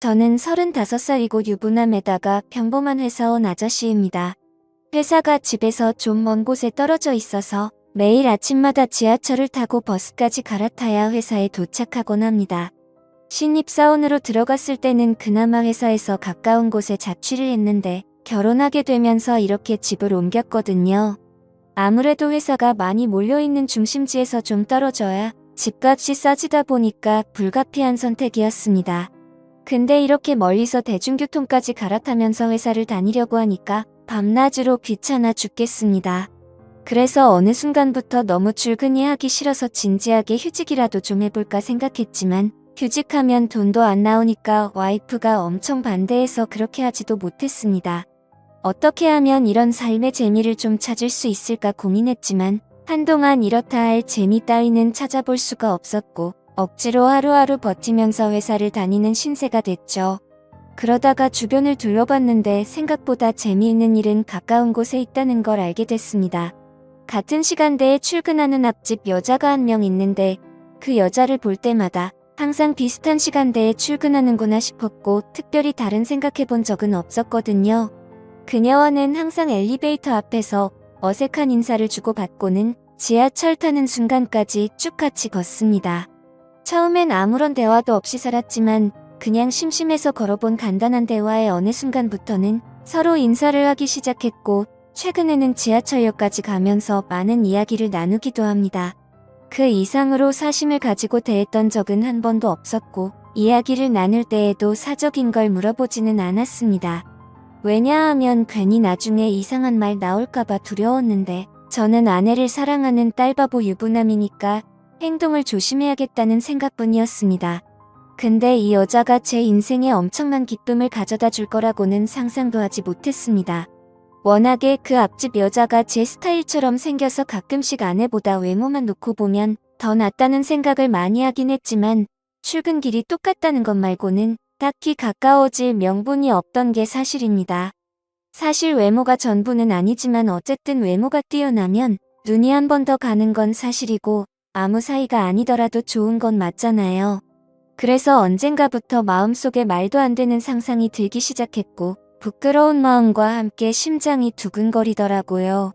저는 35살이고 유부남에다가 평범한 회사원 아저씨입니다. 회사가 집에서 좀 먼 곳에 떨어져 있어서 매일 아침마다 지하철을 타고 버스까지 갈아타야 회사에 도착하곤 합니다. 신입사원으로 들어갔을 때는 그나마 회사에서 가까운 곳에 자취를 했는데 결혼하게 되면서 이렇게 집을 옮겼거든요. 아무래도 회사가 많이 몰려있는 중심지에서 좀 떨어져야 집값이 싸지다 보니까 불가피한 선택이었습니다. 근데 이렇게 멀리서 대중교통까지 갈아타면서 회사를 다니려고 하니까 밤낮으로 귀찮아 죽겠습니다. 그래서 어느 순간부터 너무 출근이 하기 싫어서 진지하게 휴직이라도 좀 해볼까 생각했지만 휴직하면 돈도 안 나오니까 와이프가 엄청 반대해서 그렇게 하지도 못했습니다. 어떻게 하면 이런 삶의 재미를 좀 찾을 수 있을까 고민했지만 한동안 이렇다 할 재미 따위는 찾아볼 수가 없었고 억지로 하루하루 버티면서 회사를 다니는 신세가 됐죠. 그러다가 주변을 둘러봤는데 생각보다 재미있는 일은 가까운 곳에 있다는 걸 알게 됐습니다. 같은 시간대에 출근하는 앞집 여자가 한 명 있는데 그 여자를 볼 때마다 항상 비슷한 시간대에 출근하는구나 싶었고 특별히 다른 생각해본 적은 없었거든요. 그녀와는 항상 엘리베이터 앞에서 어색한 인사를 주고받고는 지하철 타는 순간까지 쭉 같이 걷습니다. 처음엔 아무런 대화도 없이 살았지만 그냥 심심해서 걸어본 간단한 대화의 어느 순간부터는 서로 인사를 하기 시작했고 최근에는 지하철역까지 가면서 많은 이야기를 나누기도 합니다. 그 이상으로 사심을 가지고 대했던 적은 한 번도 없었고 이야기를 나눌 때에도 사적인 걸 물어보지는 않았습니다. 왜냐하면 괜히 나중에 이상한 말 나올까봐 두려웠는데 저는 아내를 사랑하는 딸바보 유부남이니까 행동을 조심해야겠다는 생각뿐이었습니다. 근데 이 여자가 제 인생에 엄청난 기쁨을 가져다 줄 거라고는 상상도 하지 못했습니다. 워낙에 그 앞집 여자가 제 스타일처럼 생겨서 가끔씩 아내보다 외모만 놓고 보면 더 낫다는 생각을 많이 하긴 했지만 출근길이 똑같다는 것 말고는 딱히 가까워질 명분이 없던 게 사실입니다. 사실 외모가 전부는 아니지만 어쨌든 외모가 뛰어나면 눈이 한 번 더 가는 건 사실이고 아무 사이가 아니더라도 좋은 건 맞잖아요. 그래서 언젠가부터 마음속에 말도 안 되는 상상이 들기 시작했고 부끄러운 마음과 함께 심장이 두근거리더라고요.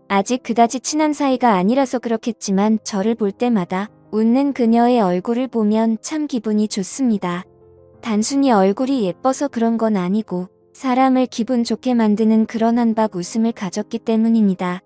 아직 그다지 친한 사이가 아니라서 그렇겠지만 저를 볼 때마다 웃는 그녀의 얼굴을 보면 참 기분이 좋습니다. 단순히 얼굴이 예뻐서 그런 건 아니고 사람을 기분 좋게 만드는 그런 한박 웃음을 가졌기 때문입니다.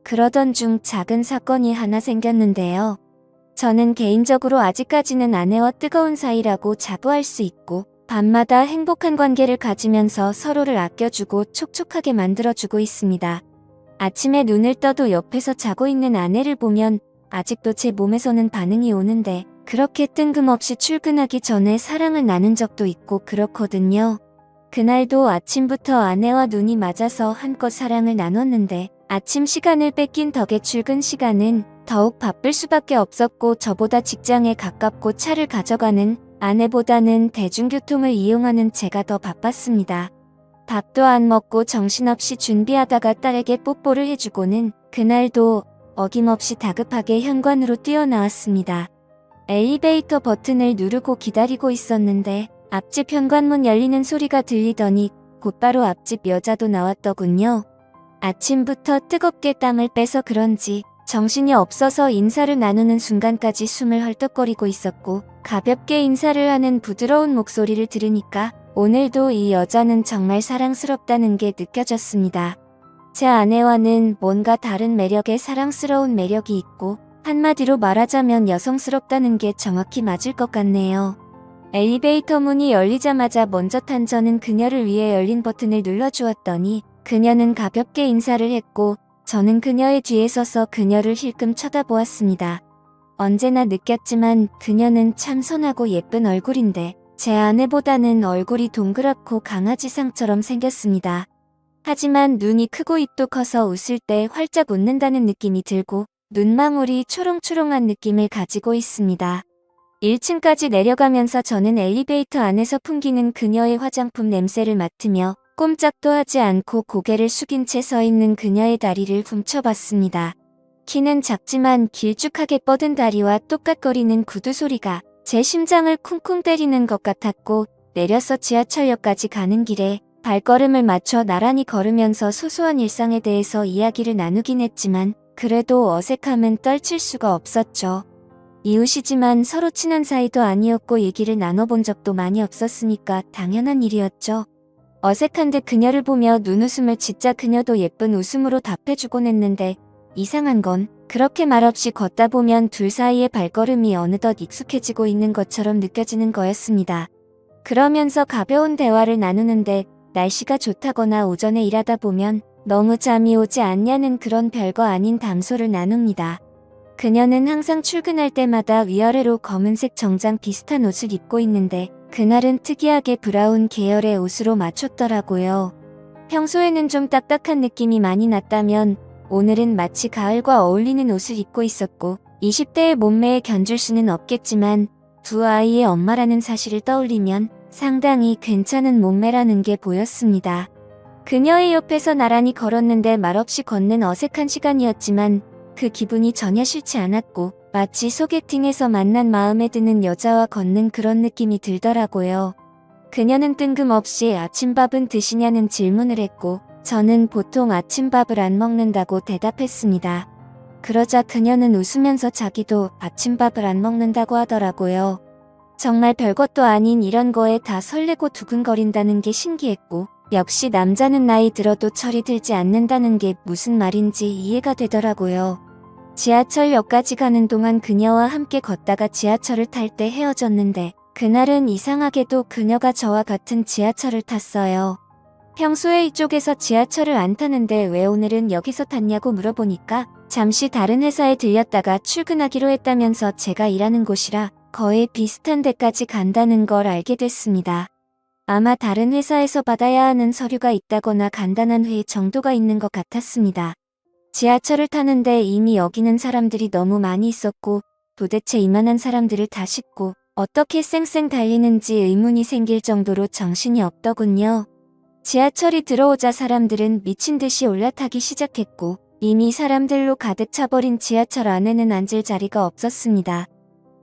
그러던 중 작은 사건이 하나 생겼는데요. 저는 개인적으로 아직까지는 아내와 뜨거운 사이라고 자부할 수 있고 밤마다 행복한 관계를 가지면서 서로를 아껴주고 촉촉하게 만들어주고 있습니다. 아침에 눈을 떠도 옆에서 자고 있는 아내를 보면 아직도 제 몸에서는 반응이 오는데 그렇게 뜬금없이 출근하기 전에 사랑을 나눈 적도 있고 그렇거든요. 그날도 아침부터 아내와 눈이 맞아서 한껏 사랑을 나눴는데 아침 시간을 뺏긴 덕에 출근 시간은 더욱 바쁠 수밖에 없었고 저보다 직장에 가깝고 차를 가져가는 아내보다는 대중교통을 이용하는 제가 더 바빴습니다. 밥도 안 먹고 정신없이 준비하다가 딸에게 뽀뽀를 해주고는 그날도 어김없이 다급하게 현관으로 뛰어나왔습니다. 엘리베이터 버튼을 누르고 기다리고 있었는데 앞집 현관문 열리는 소리가 들리더니 곧바로 앞집 여자도 나왔더군요. 아침부터 뜨겁게 땀을 빼서 그런지 정신이 없어서 인사를 나누는 순간까지 숨을 헐떡거리고 있었고 가볍게 인사를 하는 부드러운 목소리를 들으니까 오늘도 이 여자는 정말 사랑스럽다는 게 느껴졌습니다. 제 아내와는 뭔가 다른 매력의 사랑스러운 매력이 있고 한마디로 말하자면 여성스럽다는 게 정확히 맞을 것 같네요. 엘리베이터 문이 열리자마자 먼저 탄 저는 그녀를 위해 열린 버튼을 눌러주었더니 그녀는 가볍게 인사를 했고 저는 그녀의 뒤에 서서 그녀를 힐끔 쳐다보았습니다. 언제나 느꼈지만 그녀는 참 선하고 예쁜 얼굴인데 제 아내보다는 얼굴이 동그랗고 강아지상처럼 생겼습니다. 하지만 눈이 크고 입도 커서 웃을 때 활짝 웃는다는 느낌이 들고 눈망울이 초롱초롱한 느낌을 가지고 있습니다. 1층까지 내려가면서 저는 엘리베이터 안에서 풍기는 그녀의 화장품 냄새를 맡으며 꼼짝도 하지 않고 고개를 숙인 채 서 있는 그녀의 다리를 훔쳐봤습니다. 키는 작지만 길쭉하게 뻗은 다리와 똑같거리는 구두 소리가 제 심장을 쿵쿵 때리는 것 같았고 내려서 지하철역까지 가는 길에 발걸음을 맞춰 나란히 걸으면서 소소한 일상에 대해서 이야기를 나누긴 했지만 그래도 어색함은 떨칠 수가 없었죠. 이웃이지만 서로 친한 사이도 아니었고 얘기를 나눠본 적도 많이 없었으니까 당연한 일이었죠. 어색한 듯 그녀를 보며 눈웃음을 짓자 그녀도 예쁜 웃음으로 답해주곤 했는데 이상한 건 그렇게 말없이 걷다 보면 둘 사이의 발걸음이 어느덧 익숙해지고 있는 것처럼 느껴지는 거였습니다. 그러면서 가벼운 대화를 나누는데 날씨가 좋다거나 오전에 일하다 보면 너무 잠이 오지 않냐는 그런 별거 아닌 담소를 나눕니다. 그녀는 항상 출근할 때마다 위아래로 검은색 정장 비슷한 옷을 입고 있는데 그날은 특이하게 브라운 계열의 옷으로 맞췄더라고요. 평소에는 좀 딱딱한 느낌이 많이 났다면 오늘은 마치 가을과 어울리는 옷을 입고 있었고 20대의 몸매에 견줄 수는 없겠지만 두 아이의 엄마라는 사실을 떠올리면 상당히 괜찮은 몸매라는 게 보였습니다. 그녀의 옆에서 나란히 걸었는데 말없이 걷는 어색한 시간이었지만 그 기분이 전혀 싫지 않았고 마치 소개팅에서 만난 마음에 드는 여자와 걷는 그런 느낌이 들더라고요. 그녀는 뜬금없이 아침밥은 드시냐는 질문을 했고 저는 보통 아침밥을 안 먹는다고 대답했습니다. 그러자 그녀는 웃으면서 자기도 아침밥을 안 먹는다고 하더라고요. 정말 별것도 아닌 이런 거에 다 설레고 두근거린다는 게 신기했고 역시 남자는 나이 들어도 철이 들지 않는다는 게 무슨 말인지 이해가 되더라고요. 지하철역까지 가는 동안 그녀와 함께 걷다가 지하철을 탈 때 헤어졌는데 그날은 이상하게도 그녀가 저와 같은 지하철을 탔어요. 평소에 이쪽에서 지하철을 안 타는데 왜 오늘은 여기서 탔냐고 물어보니까 잠시 다른 회사에 들렸다가 출근하기로 했다면서 제가 일하는 곳이라 거의 비슷한 데까지 간다는 걸 알게 됐습니다. 아마 다른 회사에서 받아야 하는 서류가 있다거나 간단한 회의 정도가 있는 것 같았습니다. 지하철을 타는데 이미 여기는 사람들이 너무 많이 있었고 도대체 이만한 사람들을 다 싣고 어떻게 쌩쌩 달리는지 의문이 생길 정도로 정신이 없더군요. 지하철이 들어오자 사람들은 미친 듯이 올라타기 시작했고 이미 사람들로 가득 차버린 지하철 안에는 앉을 자리가 없었습니다.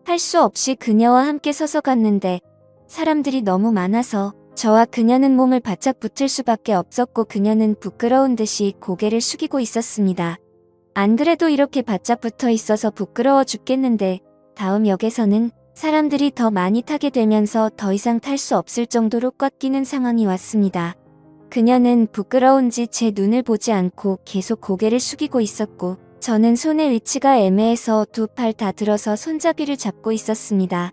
할 수 없이 그녀와 함께 서서 갔는데 사람들이 너무 많아서 저와 그녀는 몸을 바짝 붙을 수밖에 없었고 그녀는 부끄러운 듯이 고개를 숙이고 있었습니다. 안 그래도 이렇게 바짝 붙어 있어서 부끄러워 죽겠는데 다음 역에서는 사람들이 더 많이 타게 되면서 더 이상 탈 수 없을 정도로 꽉 끼는 상황이 왔습니다. 그녀는 부끄러운지 제 눈을 보지 않고 계속 고개를 숙이고 있었고 저는 손의 위치가 애매해서 두 팔 다 들어서 손잡이를 잡고 있었습니다.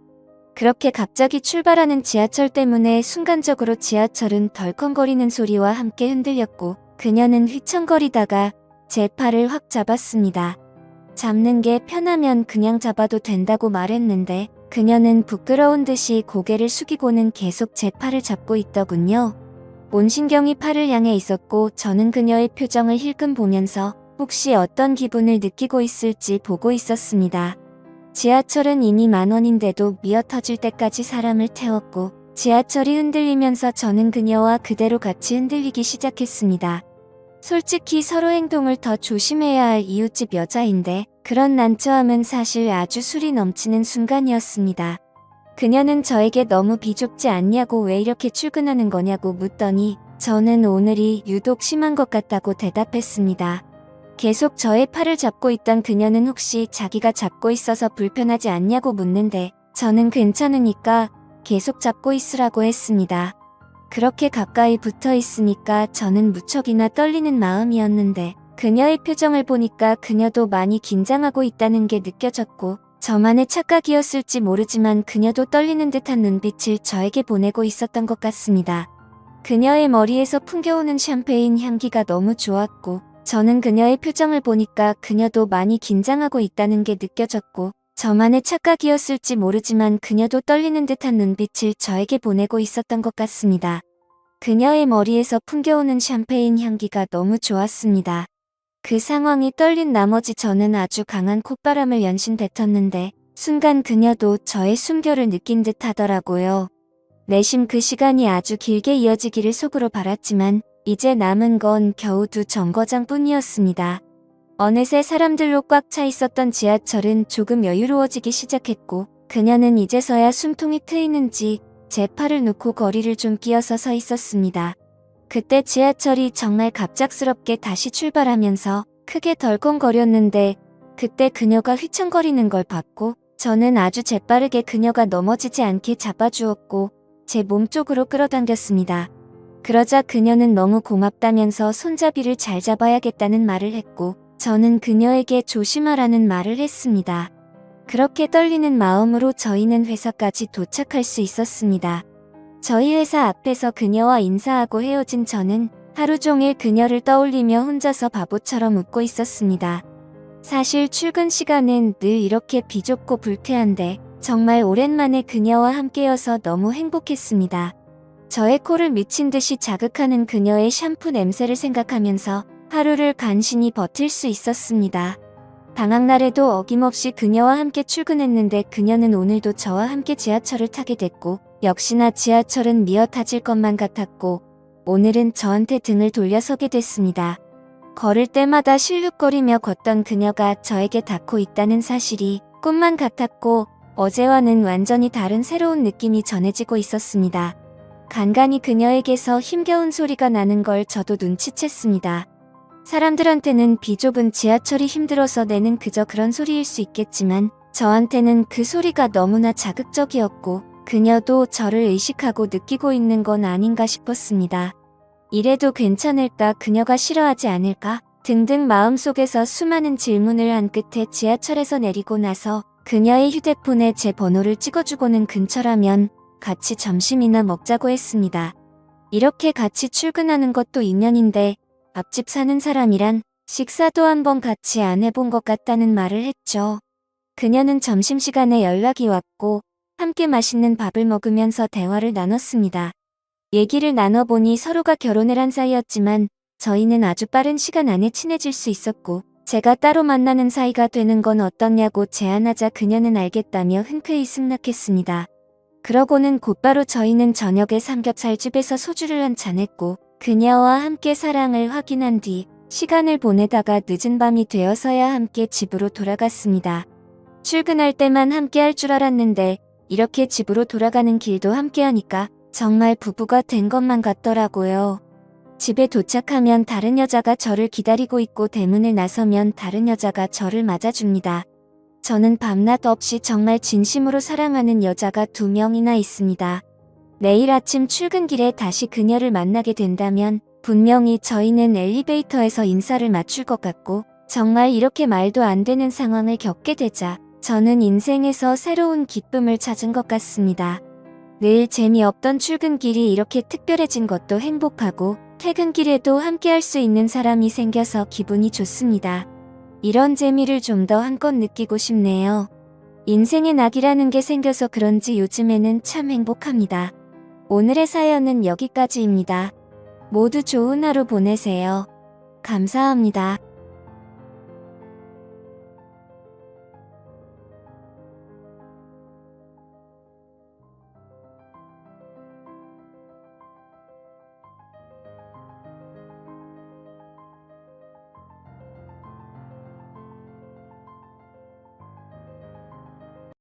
그렇게 갑자기 출발하는 지하철 때문에 순간적으로 지하철은 덜컹거리는 소리와 함께 흔들렸고 그녀는 휘청거리다가 제 팔을 확 잡았습니다. 잡는 게 편하면 그냥 잡아도 된다고 말했는데 그녀는 부끄러운 듯이 고개를 숙이고는 계속 제 팔을 잡고 있더군요. 온 신경이 팔을 향해 있었고 저는 그녀의 표정을 힐끔 보면서 혹시 어떤 기분을 느끼고 있을지 보고 있었습니다. 지하철은 이미 10,000원인데도 미어터질 때까지 사람을 태웠고 지하철이 흔들리면서 저는 그녀와 그대로 같이 흔들리기 시작했습니다. 솔직히 서로 행동을 더 조심해야 할 이웃집 여자인데 그런 난처함은 사실 아주 술이 넘치는 순간이었습니다. 그녀는 저에게 너무 비좁지 않냐고 왜 이렇게 출근하는 거냐고 묻더니 저는 오늘이 유독 심한 것 같다고 대답했습니다. 계속 저의 팔을 잡고 있던 그녀는 혹시 자기가 잡고 있어서 불편하지 않냐고 묻는데 저는 괜찮으니까 계속 잡고 있으라고 했습니다. 그렇게 가까이 붙어 있으니까 저는 무척이나 떨리는 마음이었는데 그녀의 표정을 보니까 그녀도 많이 긴장하고 있다는 게 느껴졌고 저만의 착각이었을지 모르지만 그녀도 떨리는 듯한 눈빛을 저에게 보내고 있었던 것 같습니다. 그녀의 머리에서 풍겨오는 샴페인 향기가 너무 좋았고 저는 그녀의 표정을 보니까 그녀도 많이 긴장하고 있다는 게 느껴졌고 저만의 착각이었을지 모르지만 그녀도 떨리는 듯한 눈빛을 저에게 보내고 있었던 것 같습니다. 그녀의 머리에서 풍겨오는 샴페인 향기가 너무 좋았습니다. 그 상황이 떨린 나머지 저는 아주 강한 콧바람을 연신 뱉었는데 순간 그녀도 저의 숨결을 느낀 듯 하더라고요. 내심 그 시간이 아주 길게 이어지기를 속으로 바랐지만 이제 남은 건 겨우 2정거장뿐이었습니다. 어느새 사람들로 꽉 차 있었던 지하철은 조금 여유로워지기 시작했고 그녀는 이제서야 숨통이 트이는지 제 팔을 놓고 거리를 좀 끼어서 서 있었습니다. 그때 지하철이 정말 갑작스럽게 다시 출발하면서 크게 덜컹거렸는데 그때 그녀가 휘청거리는 걸 봤고 저는 아주 재빠르게 그녀가 넘어지지 않게 잡아주었고 제 몸 쪽으로 끌어당겼습니다. 그러자 그녀는 너무 고맙다면서 손잡이를 잘 잡아야겠다는 말을 했고 저는 그녀에게 조심하라는 말을 했습니다. 그렇게 떨리는 마음으로 저희는 회사까지 도착할 수 있었습니다. 저희 회사 앞에서 그녀와 인사하고 헤어진 저는 하루 종일 그녀를 떠올리며 혼자서 바보처럼 웃고 있었습니다. 사실 출근 시간은 늘 이렇게 비좁고 불쾌한데 정말 오랜만에 그녀와 함께여서 너무 행복했습니다. 저의 코를 미친 듯이 자극하는 그녀의 샴푸 냄새를 생각하면서 하루를 간신히 버틸 수 있었습니다. 방학날에도 어김없이 그녀와 함께 출근했는데 그녀는 오늘도 저와 함께 지하철을 타게 됐고 역시나 지하철은 미어 터질 것만 같았고 오늘은 저한테 등을 돌려서게 됐습니다. 걸을 때마다 실룩거리며 걷던 그녀가 저에게 닿고 있다는 사실이 꿈만 같았고 어제와는 완전히 다른 새로운 느낌이 전해지고 있었습니다. 간간히 그녀에게서 힘겨운 소리가 나는 걸 저도 눈치챘습니다. 사람들한테는 비좁은 지하철이 힘들어서 내는 그저 그런 소리일 수 있겠지만 저한테는 그 소리가 너무나 자극적이었고 그녀도 저를 의식하고 느끼고 있는 건 아닌가 싶었습니다. 이래도 괜찮을까, 그녀가 싫어하지 않을까 등등 마음속에서 수많은 질문을 한 끝에 지하철에서 내리고 나서 그녀의 휴대폰에 제 번호를 찍어주고는 근처라면 같이 점심이나 먹자고 했습니다. 이렇게 같이 출근하는 것도 인연인데 앞집 사는 사람이란 식사도 한번 같이 안 해본 것 같다는 말을 했죠. 그녀는 점심시간에 연락이 왔고 함께 맛있는 밥을 먹으면서 대화를 나눴습니다. 얘기를 나눠보니 서로가 결혼을 한 사이였지만 저희는 아주 빠른 시간 안에 친해질 수 있었고 제가 따로 만나는 사이가 되는 건 어떻냐고 제안하자 그녀는 알겠다며 흔쾌히 승낙했습니다. 그러고는 곧바로 저희는 저녁에 삼겹살집에서 소주를 한잔 했고 그녀와 함께 사랑을 확인한 뒤 시간을 보내다가 늦은 밤이 되어서야 함께 집으로 돌아갔습니다. 출근할 때만 함께 할 줄 알았는데 이렇게 집으로 돌아가는 길도 함께 하니까 정말 부부가 된 것만 같더라고요. 집에 도착하면 다른 여자가 저를 기다리고 있고 대문을 나서면 다른 여자가 저를 맞아줍니다. 저는 밤낮 없이 정말 진심으로 사랑하는 여자가 2명이나 있습니다. 내일 아침 출근길에 다시 그녀를 만나게 된다면 분명히 저희는 엘리베이터에서 인사를 맞출 것 같고 정말 이렇게 말도 안 되는 상황을 겪게 되자 저는 인생에서 새로운 기쁨을 찾은 것 같습니다. 늘 재미없던 출근길이 이렇게 특별해진 것도 행복하고 퇴근길에도 함께 할 수 있는 사람이 생겨서 기분이 좋습니다. 이런 재미를 좀 더 한껏 느끼고 싶네요. 인생의 낙이라는 게 생겨서 그런지 요즘에는 참 행복합니다. 오늘의 사연은 여기까지입니다. 모두 좋은 하루 보내세요. 감사합니다.